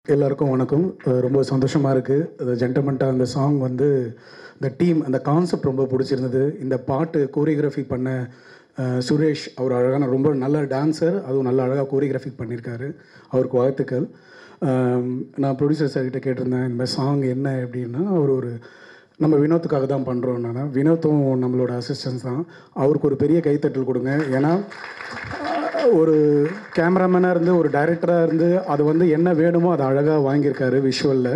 எல்லாருக்கும் வணக்கம். ரொம்ப சந்தோஷமாக இருக்குது. அது ஜென்டல்மன்ட்டாக அந்த சாங் வந்து இந்த டீம் அந்த கான்செப்ட் ரொம்ப பிடிச்சிருந்தது. இந்த பாட்டு கோரியோகிராஃபி பண்ண சுரேஷ், அவர் அழகான ரொம்ப நல்ல டான்ஸர், அதுவும் நல்ல அழகாக கோரியோகிராஃபி பண்ணியிருக்காரு. அவருக்கு வாழ்த்துக்கள். நான் ப்ரொடியூசர் சார்கிட்ட கேட்டிருந்தேன் இந்த மாதிரி சாங் என்ன அப்படின்னா, அவர் ஒரு நம்ம வினோத்துக்காக தான் பண்ணுறோம். நான் வினோத்தும் நம்மளோட அசிஸ்டன்ஸ் தான். அவருக்கு ஒரு பெரிய கைத்தட்டல் கொடுங்க. ஏன்னா ஒரு கேமராமேனாக இருந்து ஒரு டைரக்டராக இருந்து அது வந்து என்ன வேணுமோ அதை அழகாக வாங்கியிருக்காரு விஷுவலில்.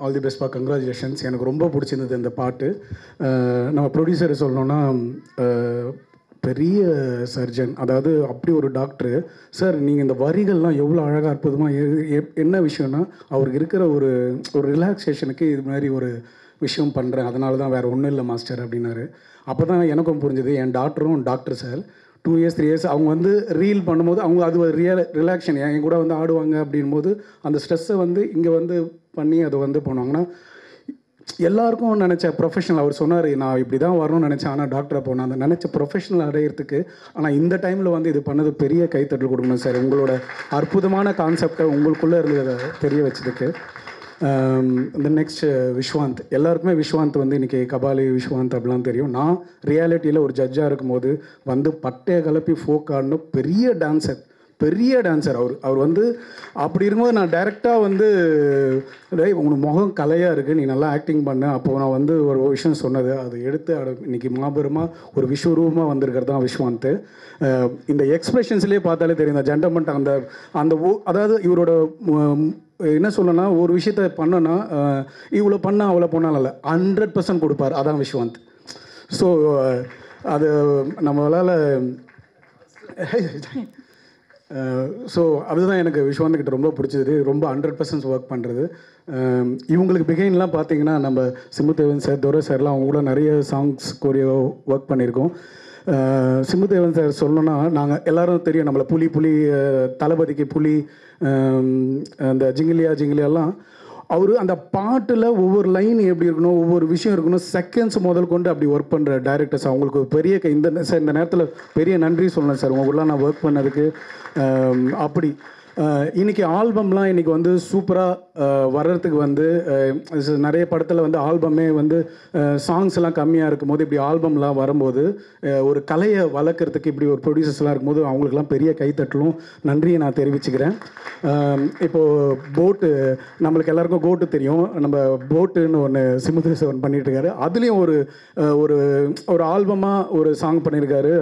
All the பெஸ்ட்பா, congratulations. எனக்கு ரொம்ப பிடிச்சிருந்தது இந்த பாட்டு. நம்ம ப்ரொடியூசரை சொல்லணுன்னா, பெரிய சர்ஜன், அதாவது அப்படி ஒரு டாக்டரு சார். நீங்கள் இந்த வரிகள்லாம் எவ்வளோ அழகாக அற்புதமாக என்ன விஷயம்னா, அவருக்கு இருக்கிற ஒரு ரிலாக்ஸேஷனுக்கு இது மாதிரி ஒரு விஷயம் பண்ணுறேன், அதனால தான், வேறு ஒன்றும் இல்லை மாஸ்டர் அப்படின்னாரு. அப்போ தான் எனக்கும் புரிஞ்சுது. என் டாக்டரும் டாக்டர் சார் 2 இயர்ஸ் 3 இயர்ஸ் அவங்க வந்து ரீல் பண்ணும்போது அவங்க அது ஒரு ரிலாக்ஷன் என் கூட வந்து ஆடுவாங்க அப்படின்போது அந்த ஸ்ட்ரெஸ்ஸை வந்து இங்கே வந்து பண்ணி அதை வந்து பண்ணுவாங்கன்னா, எல்லாருக்கும் நினச்ச ப்ரொஃபஷனல் அவர் சொன்னார், நான் இப்படி தான் வரணும்னு நினச்சேன், ஆனால் டாக்டரை போனேன், அந்த நினச்ச ப்ரொஃபஷனல் அடையிறதுக்கு. ஆனால் இந்த டைமில் வந்து இது பண்ணது பெரிய கைத்தட்டல் கொடுக்கணும் சார். உங்களோட அற்புதமான கான்செப்டை உங்களுக்குள்ளே இருந்ததை தெரிய வச்சதுக்கு. இந்த நெக்ஸ்ட் விஸ்வாந்த், எல்லாருக்குமே விஸ்வாந்த் வந்து இன்றைக்கி கபாலி விஸ்வாந்த் அப்படிலாம் தெரியும். நான் ரியாலிட்டியில் ஒரு ஜட்ஜாக இருக்கும்போது வந்து பட்டையை கலப்பி ஃபோக் ஆடணும், பெரிய டான்ஸர் அவர் வந்து. அப்படி இருக்கும்போது நான் டைரெக்டாக வந்து உனக்கு முகம் கலையாக இருக்குது, நீ நல்லா ஆக்டிங் பண்ண. அப்போது நான் வந்து ஒரு விஷயம் சொன்னது அதை எடுத்து இன்றைக்கி மாபெருமாக ஒரு விஸ்வரூபமாக வந்திருக்கிறது தான் விஸ்வாந்த். இந்த எக்ஸ்பிரஷன்ஸ்லேயே பார்த்தாலே தெரியும் இந்த ஜென்டல்மன் அந்த அதாவது இவரோட என்ன சொல்லணும்னா, ஒரு விஷயத்த பண்ணனா இவ்வளோ பண்ணால் அவ்வளோ பண்ணாலும் இல்லை, 100% கொடுப்பார். அதான் விஸ்வாந்த். ஸோ அது நம்மளால் ஸோ அதுதான் எனக்கு விஸ்வாந்த்கிட்ட ரொம்ப பிடிச்சது. ரொம்ப 100% ஒர்க் பண்ணுறது. இவங்களுக்கு பிகைன்லாம் பார்த்தீங்கன்னா, நம்ம சிம்புதேவன் சார், துரை சார்லாம் அவங்க கூட நிறைய சாங்ஸ் கோரியோ ஒர்க் பண்ணியிருக்கோம். சிம்புதேவன் சார் சொல்லணும்னா, நாங்கள் எல்லோரும் தெரியும் நம்மளை புலி தளபதிக்கு புலி, அந்த ஜிங்கிலியாலாம் அவர் அந்த பாட்டில் ஒவ்வொரு லைன் எப்படி இருக்கணும், ஒவ்வொரு விஷயம் இருக்கணும், செகண்ட்ஸ் முதல் கொண்டு அப்படி ஒர்க் பண்ணுற டைரக்டர்ஸ். அவங்களுக்கு பெரிய இந்த நேரத்தில் பெரிய நன்றி சொல்லணும் சார், உங்களுக்குலாம் நான் ஒர்க் பண்ணதுக்கு. அப்படி இன்றைக்கி ஆல்பம்லாம் இன்றைக்கி வந்து சூப்பராக வர்றதுக்கு வந்து நிறைய படத்தில் வந்து ஆல்பமே வந்து சாங்ஸ் எல்லாம் கம்மியாக இருக்கும்போது இப்படி ஆல்பம்லாம் வரும்போது ஒரு கலையை வளர்க்குறதுக்கு இப்படி ஒரு ப்ரொடியூசர்ஸ்லாம் இருக்கும்போது அவங்களுக்குலாம் பெரிய கைத்தட்டலும் நன்றியை நான் தெரிவிச்சுக்கிறேன். இப்போது போட்டு, நம்மளுக்கு எல்லாருக்கும் கோட்டு தெரியும். நம்ம போட்டுன்னு ஒன்று சிமுதேசவன் பண்ணிகிட்ருக்காரு. அதுலேயும் ஒரு ஆல்பமாக ஒரு சாங் பண்ணியிருக்காரு.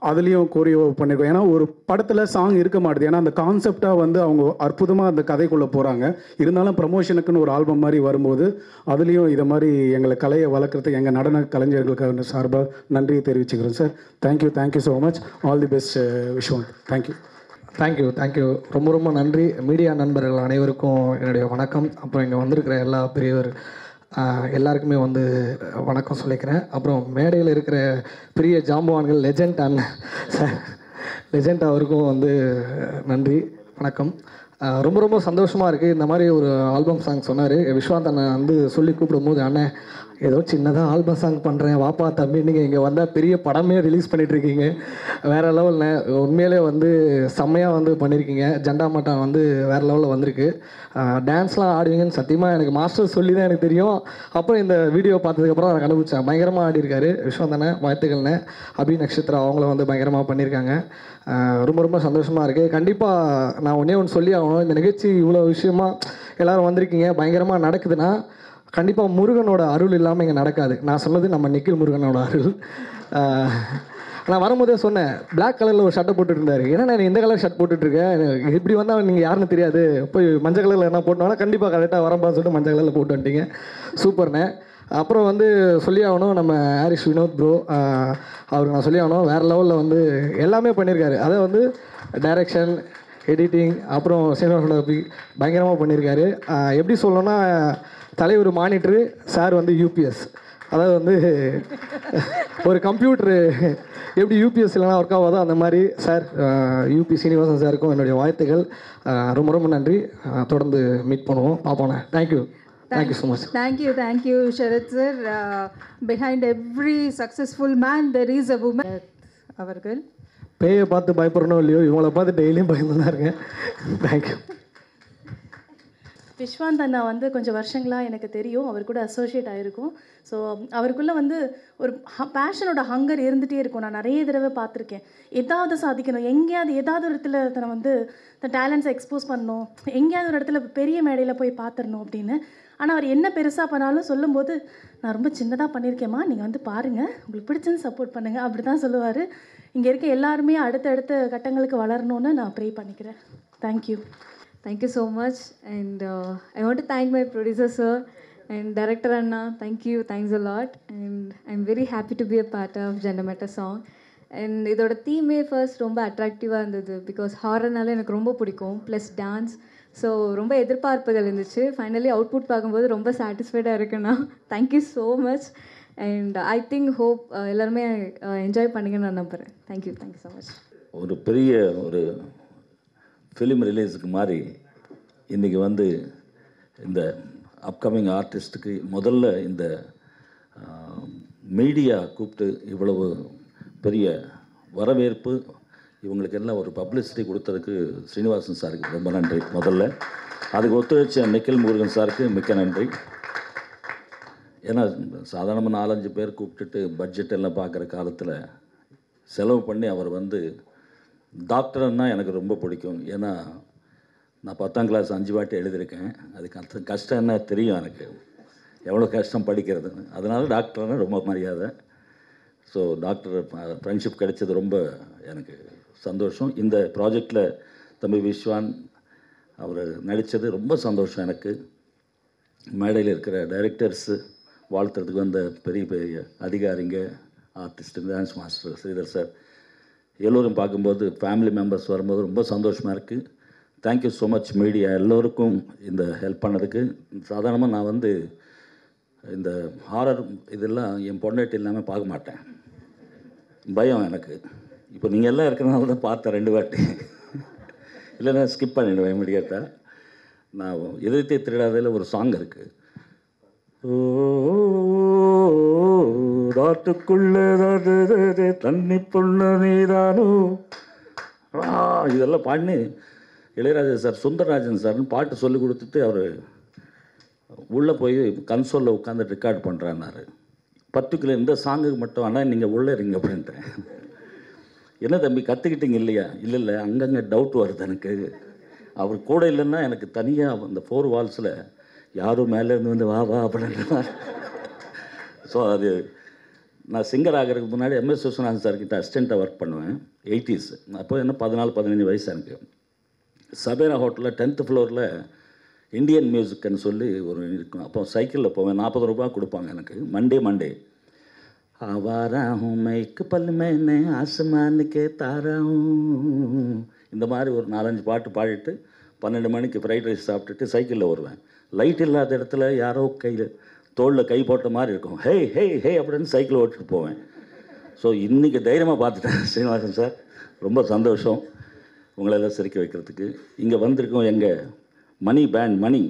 அதுலேயும் கோரியோ பண்ணியிருக்கோம். ஏன்னா ஒரு படத்தில் சாங் இருக்க மாட்டுது, ஏன்னா அந்த கான்செப்டாக வந்து அவங்க அற்புதமாக அந்த கதைக்குள்ளே போகிறாங்க. இருந்தாலும் ப்ரமோஷனுக்குன்னு ஒரு ஆல்பம் மாதிரி வரும்போது அதுலேயும் இதை மாதிரி எங்களை கலையை வளர்க்குறதுக்கு எங்கள் நடன கலைஞர்களுக்கு சார்பாக நன்றியை தெரிவிச்சுக்கிறேன் sir. Thank you so much. All the best Viswanth. Thank you. ரொம்ப நன்றி. மீடியா நண்பர்கள் அனைவருக்கும் என்னுடைய வணக்கம். அப்புறம் இங்கே வந்திருக்கிற எல்லா பெரியவர் எல்லாருக்குமே வந்து வணக்கம் சொல்லிக்கிறேன். அப்புறம் மேடையில் இருக்கிற பெரிய ஜாம்பவான்கள் லெஜெண்ட் அவருக்கும் வந்து நன்றி, வணக்கம். ரொம்ப சந்தோஷமாக இருக்குது. இந்த மாதிரி ஒரு ஆல்பம் சாங் சொன்னார் விஸ்வாந்த் அண்ணன் வந்து சொல்லி கூப்பிடும்போது, அண்ணன் ஏதோ சின்னதாக ஆல்பம் சாங் பண்ணுறேன், வாப்பா தம்பி, நீங்கள் இங்கே வந்தால் பெரிய படமே ரிலீஸ் பண்ணிகிட்ருக்கீங்க, வேறு லெவலில் உண்மையிலே வந்து செம்மையாக வந்து பண்ணியிருக்கீங்க. ஜெண்டாமட்டா வந்து வேறு லெவலில் வந்திருக்கு. டான்ஸ்லாம் ஆடுவீங்கன்னு சத்தியமாக எனக்கு மாஸ்டர் சொல்லி தான் எனக்கு தெரியும். அப்புறம் இந்த வீடியோ பார்த்ததுக்கப்புறம் நான் கண்டுபிடிச்சேன். பயங்கரமாக ஆடிருக்காரு விஸ்வாந்த் அண்ணன். வாழ்த்துக்கள்ண்ணே. அபி நக்ஷத்ரா அவங்கள வந்து பயங்கரமாக பண்ணியிருக்காங்க. ரொம்ப சந்தோஷமாக இருக்குது. கண்டிப்பாக நான் ஒன்று சொல்லி ஆகணும். இந்த நிகழ்ச்சி இவ்வளோ விஷயமாக எல்லோரும் வந்திருக்கீங்க, பயங்கரமாக நடக்குதுன்னா கண்டிப்பாக முருகனோட அருள் இல்லாமல் இங்கே நடக்காது. நான் சொன்னது நம்ம நிக்கில் முருகனோட அருள். நான் வரும்போதே சொன்னேன், பிளாக் கலரில் ஒரு ஷர்ட்டை போட்டுட்டு இருந்தார். ஏன்னா நான் இந்த கலர் ஷர்ட் போட்டுட்ருக்கேன், இப்படி வந்தால் நீங்கள் யாருன்னு தெரியாது, போய் மஞ்சள் கலரில் என்ன போட்டோன்னா கண்டிப்பாக கரெக்டாக வரப்பான்னு சொல்லிட்டு மஞ்சள் கலரில் போட்டு வந்துட்டீங்க. சூப்பர்ண்ணே. அப்புறம் வந்து சொல்லி ஆகணும், நம்ம ஹாரிஸ் வினோத் ப்ரோ, அவருக்கு நான் சொல்லி ஆகணும், வேறு லெவலில் வந்து எல்லாமே பண்ணியிருக்காரு. அதை வந்து டைரக்ஷன், எடிட்டிங், அப்புறம் சினிமாட்டோகிராஃபி பயங்கரமாக பண்ணியிருக்காரு. எப்படி சொல்லணும்னா, தலைவர் மானிட்ரு, சார் வந்து யூபிஎஸ். அதாவது வந்து ஒரு கம்ப்யூட்ரு எப்படி யூபிஎஸ் இல்லைனா ஒர்க் ஆகாதோ அந்த மாதிரி சார், யூபி சீனிவாசன் சாருக்கும் என்னுடைய வாழ்த்துக்கள். ரொம்ப நன்றி. தொடர்ந்து மீட் பண்ணுவோம், பார்ப்போண்ணே. Thank you so much. Thank you Sharath sir. Behind every successful man there is a woman. அவர்கள் பேயை பார்த்து பயப்படணும் இல்லையோ, இவங்கள பார்த்து டெய்லியும் பயந்து தான் இருக்கேன். தேங்க்யூ. விஸ்வாந்த் அண்ணா வந்து கொஞ்சம் வருஷங்களாக எனக்கு தெரியும், அவர் கூட அசோசியேட் ஆகிருக்கும். ஸோ அவருக்குள்ளே வந்து ஒரு பேஷனோட ஹங்கர் இருந்துகிட்டே இருக்கும். நான் நிறைய தடவை பார்த்துருக்கேன். ஏதாவது சாதிக்கணும், எங்கேயாவது ஏதாவது ஒரு இடத்துல தன்னை வந்து தன் டேலண்ட்ஸை எக்ஸ்போஸ் பண்ணணும், எங்கேயாவது ஒரு இடத்துல பெரிய மேடையில் போய் பார்த்துடணும் அப்படின்னு. ஆனால் அவர் என்ன பெருசாக பண்ணாலும் சொல்லும்போது, நான் ரொம்ப சின்னதாக பண்ணியிருக்கேம்மா, நீங்கள் வந்து பாருங்கள், உங்களுக்கு பிடிச்சது சப்போர்ட் பண்ணுங்கள், அப்படி தான் சொல்லுவார். இங்கே இருக்க எல்லாருமே அடுத்தடுத்த கட்டங்களுக்கு வளரணும்னு நான் ப்ரே பண்ணிக்கிறேன். Thank you. Thank you so much, and I want to thank my producer sir and director Anna. Thank you, thanks a lot, and I'm very happy to be a part of Jandamata song. And இதோட தீமே first ரொம்ப அட்ராக்டிவாக இருந்தது, because ஹாரர்னால எனக்கு ரொம்ப பிடிக்கும், plus dance. So ரொம்ப எதிர்பார்ப்புகள் இருந்துச்சு. ஃபைனலி அவுட்புட் பார்க்கும்போது ரொம்ப சாட்டிஸ்ஃபைடாக இருக்குண்ணா. Thank you so much, and I think hope எல்லாருமே என்ஜாய் பண்ணிங்கன்னு நான் நம்புகிறேன். Thank you so much. ஒரு பெரிய ஒரு ஃபிலிம் ரிலீஸுக்கு மாதிரி இன்றைக்கி வந்து இந்த அப்கமிங் ஆர்டிஸ்ட்டுக்கு முதல்ல இந்த மீடியா கூப்பிட்டு இவ்வளவு பெரிய வரவேற்பு, இவங்களுக்கு எல்லாம் ஒரு பப்ளிசிட்டி கொடுத்ததுக்கு ஸ்ரீனிவாசன் சாருக்கு ரொம்ப நன்றி. முதல்ல அதுக்கு ஒத்துழைச்ச நிக்கில் முருகன் சாருக்கு மிக்க நன்றி. ஏன்னா சாதாரணமாக 4-5 பேர் கூப்பிட்டுட்டு பட்ஜெட் எல்லாம் பார்க்குற காலத்தில் செலவு பண்ணி அவர் வந்து டாக்டர்னா எனக்கு ரொம்ப பிடிக்கும். ஏன்னா நான் 10ஆம் கிளாஸ் 5 வாட்டி எழுதியிருக்கேன். அதுக்கு கஷ்டம் என்ன தெரியும் எனக்கு, எவ்வளோ கஷ்டம் படிக்கிறது. அதனால் டாக்டர்னா ரொம்ப மரியாதை. ஸோ டாக்டர் ஃப்ரெண்ட்ஷிப் கிடைச்சது ரொம்ப எனக்கு சந்தோஷம். இந்த ப்ராஜெக்டில் தம்பி விஸ்வான் அவர் நடித்தது ரொம்ப சந்தோஷம் எனக்கு. மேடையில் இருக்கிற டைரக்டர்ஸு வாழ்த்துறதுக்கு வந்த பெரிய பெரிய அதிகாரிங்க, artist, dance master Sridhar sir, எல்லோரும் பார்க்கும்போது ஃபேமிலி மெம்பர்ஸ் வரும்போது ரொம்ப சந்தோஷமாக இருக்குது. தேங்க்யூ ஸோ மச் மீடியா எல்லோருக்கும் இந்த ஹெல்ப் பண்ணதுக்கு. சாதாரணமாக நான் வந்து இந்த ஹாரர் இதெல்லாம் என் பொண்டாட்டி இல்லாமல் பார்க்க மாட்டேன், பயம் எனக்கு. இப்போ நீங்கள் எல்லாம் இருக்கிறனால தான் பார்த்தேன் 2 வாட்டி, இல்லைன்னா ஸ்கிப் பண்ணிவிடுவேன் இமீடியட்டாக. நான் எதிர்த்தே திருடாதையில் ஒரு சாங் இருக்குது, ராட்டுக்குள்ளே தண்ணி புள்ள நீதானோ, இதெல்லாம் பாடினு இளையராஜா சார் சுந்தரராஜன் சார்னு பாட்டு சொல்லி கொடுத்துட்டு அவர் உள்ளே போய் கன்சோலில் உட்காந்து ரெக்கார்ட் பண்ணுறான்னாரு. பர்டிகுலர் இந்த சாங்குக்கு மட்டும் ஆனால் நீங்கள் உள்ளே இருங்க அப்படின்ட்டேன். என்ன தம்பி கற்றுக்கிட்டீங்க இல்லையா? இல்லை அங்கங்கே டவுட் வருது எனக்கு. அவர் கூட இல்லைன்னா எனக்கு தனியாக அந்த 4 வால்ஸில் யாரும் மேலேருந்து வந்து வா வா அப்படின்ற. ஸோ அது நான் சிங்கர் ஆகிறதுக்கு முன்னாடி MS விஸ்வநாதன் சார்கிட்ட அசிஸ்டண்ட்டாக ஒர்க் பண்ணுவேன் 80s. அப்போ என்ன 14-15 வயசு எனக்கு. சபேரா ஹோட்டலில் 10th ஃப்ளோரில் இந்தியன் மியூசிக்னு சொல்லி ஒரு இருக்கும். அப்போ சைக்கிளில் போவேன், 40 ரூபா கொடுப்பாங்க எனக்கு மண்டே. ஆவாராகும் மைக்கு பல்லு மேனே ஆசமானுக்கே தாராகும், இந்த மாதிரி ஒரு 4-5 பாட்டு பாடிட்டு 12 மணிக்கு ஃப்ரைட் ரைஸ் சாப்பிட்டுட்டு சைக்கிளில் வருவேன். லைட் இல்லாத இடத்துல யாரோ கையில் தோளில் கை போட்ட மாதிரி இருக்கும், ஹே ஹே ஹே அப்படின்னு சைக்கிள் ஓட்டிட்டு போவேன். ஸோ இன்றைக்கி தைரியமாக பார்த்துட்டேன் ஸ்ரீனிவாசன் சார், ரொம்ப சந்தோஷம் உங்களெல்லாம் சிரிக்க வைக்கிறதுக்கு. இங்கே வந்திருக்கோம் எங்கள் மணி பேண்ட். மணி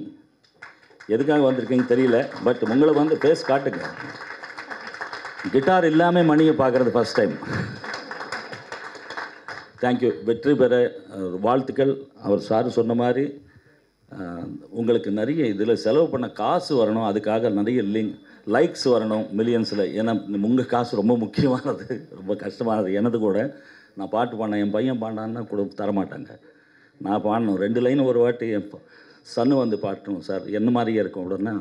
எதுக்காக வந்திருக்கீங்க தெரியல, பட் உங்களை வந்து பேஸ் காட்டுங்க. கிட்டார் இல்லாமல் மணியை பார்க்குறது ஃபஸ்ட் டைம். தேங்க்யூ. வெற்றி பெற வாழ்த்துக்கள். அவர் சார் சொன்ன மாதிரி உங்களுக்கு நிறைய இதில் செலவு பண்ண காசு வரணும், அதுக்காக நிறைய லைக்ஸ் வரணும் மில்லியன்ஸில். ஏன்னா உங்கள் காசு ரொம்ப முக்கியமானது, ரொம்ப கஷ்டமானது. எனது கூட நான் பாட்டு பாடினேன், என் பையன் பாடினான்னா கூட தரமாட்டாங்க. நான் பாடணும் 2 லைன் ஒரு வாட்டி என் சன்னு வந்து பாட்டணும் சார், என்ன மாதிரியே இருக்கும் உடனே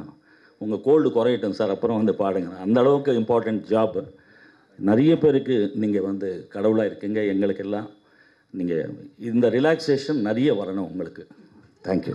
உங்கள் கோல்டு குறையட்டும் சார், அப்புறம் வந்து பாடுங்க. அந்த அளவுக்கு இம்பார்ட்டண்ட் ஜாப். நிறைய பேருக்கு நீங்கள் வந்து கடவுளாக இருக்கீங்க, எங்களுக்கெல்லாம் நீங்கள் இந்த ரிலாக்ஸேஷன் நிறைய வரணும் உங்களுக்கு. தேங்க்யூ.